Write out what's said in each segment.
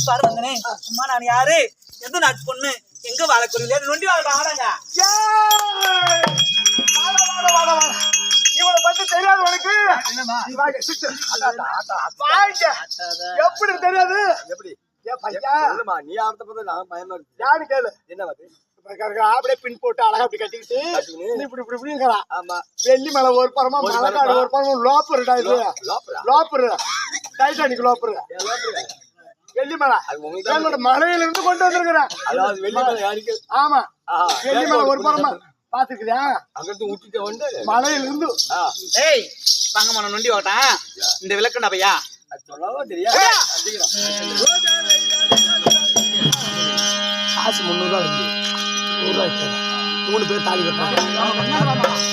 பாரு வந்தனே அம்மா நான் யாரு எந்த நாட்டு பொண்ணு எங்க வாழக்கூடிய நொண்டி வாழ ஆடாங்க இவனை பத்தி தெரியாது உனக்கு எப்படி தெரியாது எப்படி நீ ஆரத்த போது நான் பயமா இருக்கு யாரு கேளு என்ன அப்படியே பின் போட்டு அழகா அப்படி கட்டிக்கிட்டு இப்படி இப்படி இப்படிங்கிறான் ஆமா வெள்ளி மலை ஒரு பரமா மலைக்காடு ஒரு பரமா லோப்பருடா இது லோப்பரு டைட்டானிக் லோப்பரு வெள்ளிமலை என்னோட மலையில இருந்து கொண்டு வந்திருக்கிறேன் ஆமா வெள்ளிமலை ஒரு பரமா பாத்துக்கிறியா அங்கிருந்து விட்டுட்டு வந்து மலையில இருந்து ஏய் பங்கமான நொண்டி ஓட்டான் இந்த விளக்கண்டா பையா சொல்லவா தெரியா காசு 300 ரூபா வந்து 100 ரூபாய்க்கு 3 பேர் தாலி கட்டுறாங்க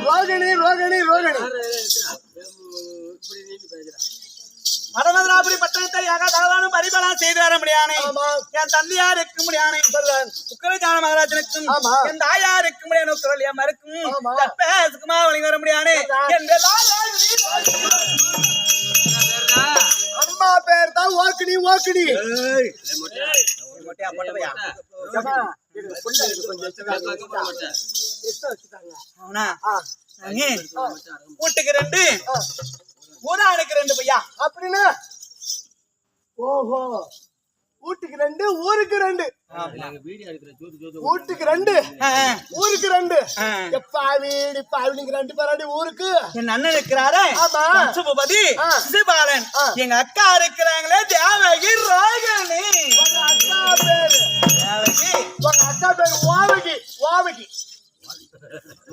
ரோகிணி ரோகிணி ரோகிணி மடமதுராபுரி பட்டணத்தை தகவானும் பரிபாலனம் செய்து வர முடியானே என் தந்தையார் இருக்க முடியானே உக்கரஜான மகாராஜனுக்கும் என் தாயார் இருக்க முடியாது குரல் என் மறுக்கும் சுக்குமா வழி வர முடியானே அம்மா பேர் தான் ஓக்கினி ஓக்கினி வீட்டுக்கு 2 ஊரானுக்கு 2 பையா அப்படின்னு ஓஹோ வீட்டுக்கு 2 ஊருக்கு 2 வீட்டுக்கு 2 ஊருக்கு 2 பாவிடி பாவிடிங்க 2 பேராடி ஊருக்கு என் அண்ணன் இருக்கிறாரே சுபபதி சிபாலன் எங்க அக்கா இருக்கிறாங்களே தேவகி ரோகிணி உங்க அக்கா பேரு தேவகி உங்க அக்கா பேரு ஓவகி ஓவகி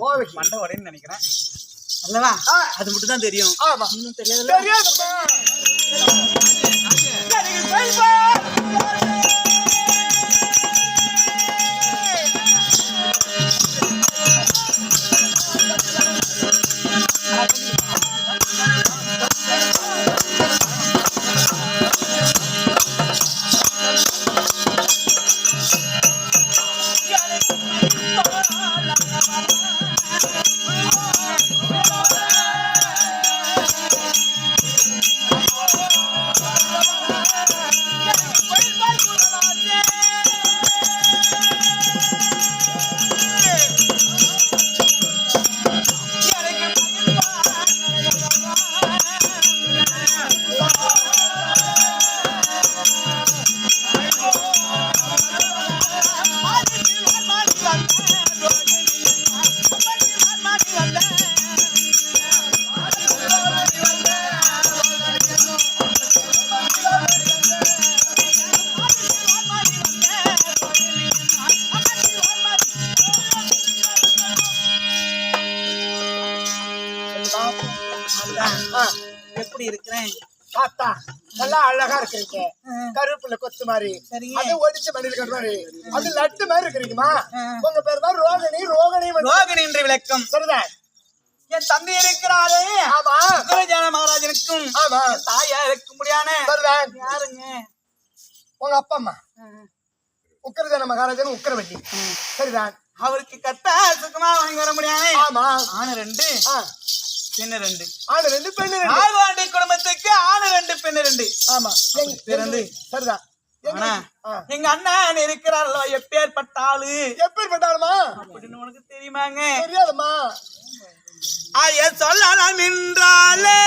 ஓவகி மண்டை உடைன்னு நினைக்கிறேன் அல்லவா அது மட்டும் தான் தெரியும் ஆமா இன்னும் தெரியாதுப்பா எப்படி இருக்கிறேன் தாத்தா நல்லா அழகா இருக்கிறீங்க. கருப்புல கொத்து மாதிரி, அது ஒடிச்ச மணில கட்டு மாதிரி, அது லட்டு மாதிரி இருக்கிறீங்கம்மா. உங்க பேர் தான் ரோகிணி. ரோகிணி என்று விளக்கம். சரிதான். என் தந்தை இருக்கிறாரே, ஆமா, உக்ரஜான மகாராஜனுக்கும் ஆமா தாயா இருக்க முடியாத யாருங்க? உங்க அப்பா அம்மா உக்ரஜான மகாராஜன் உக்ரவல்லி. சரிதான். அவருக்கு கட்ட சுத்தமா வாங்கி வர முடியாது. ஆமா, ஆணு 2 பெண்ணு 2. ஆணு 2 பெண்ணு 2. ஆழ்வாண்டி குடும்பத்துக்கு ஆணு 2 பெண்ணு 2. ஆமா, பிறந்து சரிதான். எங்க அண்ணன் இருக்கிறாரோ எப்பேற்பட்ட ஆளு, எப்பேற்பட்ட ஆளுமா அப்படின்னு உனக்கு தெரியுமாங்க? தெரியாதுமா. ஐயா சொல்லலாம் என்றாலே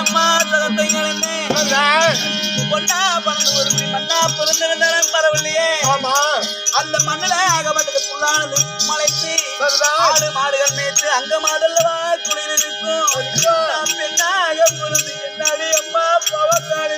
அம்மா பொண்ணா பறந்து ஒரு மண்ணா பிறந்திருந்தாலும் பரவாயில்லையே. அந்த மண்ணுல ஆகப்பட்டது புல்லானது மலைத்து ஆடு மாடுகள் மேய்த்து அங்க மாடல்லவா குளிர் இருக்கும். பெண்ணாக பொழுது என்னாடி அம்மா பவத்தாடி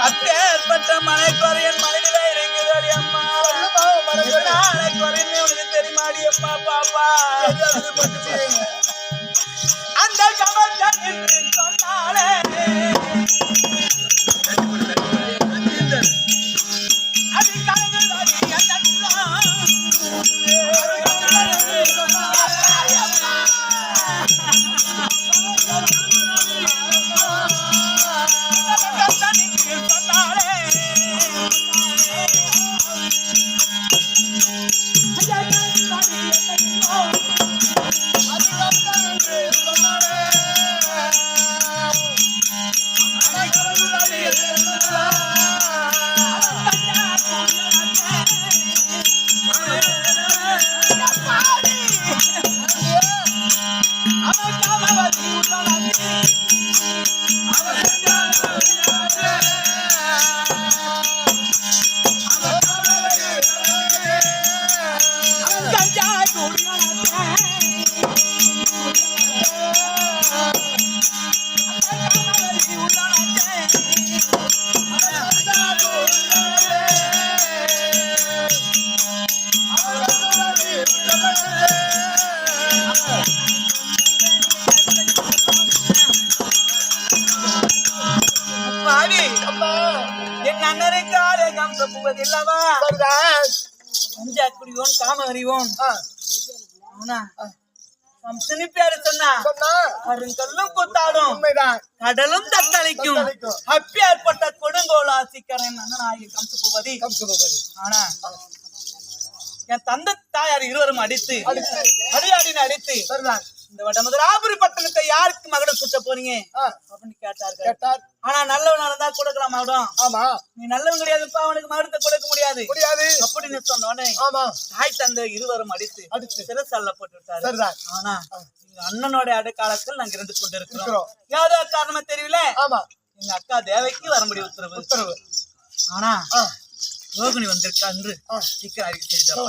அப்பேற்பட்ட மலைக்குறையன் மலையில இருக்கிறாடி அம்மா. மலைக்குறைன்னு உனக்கு தெரியுமாடி அம்மா பாப்பா? அந்த கவர்ச்சி சொன்னாலே அது கலந்தாடி என் அண்ணனுக்காக கம்ச புவதில்லவா குடியோன் காம அறிவோன் கம்சனி பேரு சொன்னா கருங்கல்லும் கொத்தாடும் கடலும் தத்தளிக்கும் அப்பேற்பட்ட கொடுங்கோல் ஆசிக்கிறேன் அண்ணனாகி கம்ச புவதி. ஆனா என் தந்தை தாயார் இருவரும் அடித்து அடியாடின்னு அடித்து இந்த வடமதுராபுரி பட்டணத்தை யாருக்கு மகுடம் சுட்ட போறீங்க அப்படின்னு கேட்டார். ஆனா நல்லவனா இருந்தா கொடுக்கலாம் மகுடம். ஆமா, நீ நல்லவன் கிடையாதுப்பா, அவனுக்கு மகுடத்தை கொடுக்க முடியாது அப்படின்னு சொன்னோடனே தாய் தந்தை இருவரும் அடித்து சிறைச்சாலைல போட்டு விட்டாரு. ஆனா எங்க அண்ணனோட அடைக்காலத்தில் நாங்க இருந்து கொண்டிருக்கிறோம். ஏதோ காரணமா தெரியல எங்க அக்கா தேவைக்கு வர முடியும் உத்தரவு. ஆனா ரோகிணி வந்திருக்கா என்று சீக்கிரம் அறிக்கை செய்தார்.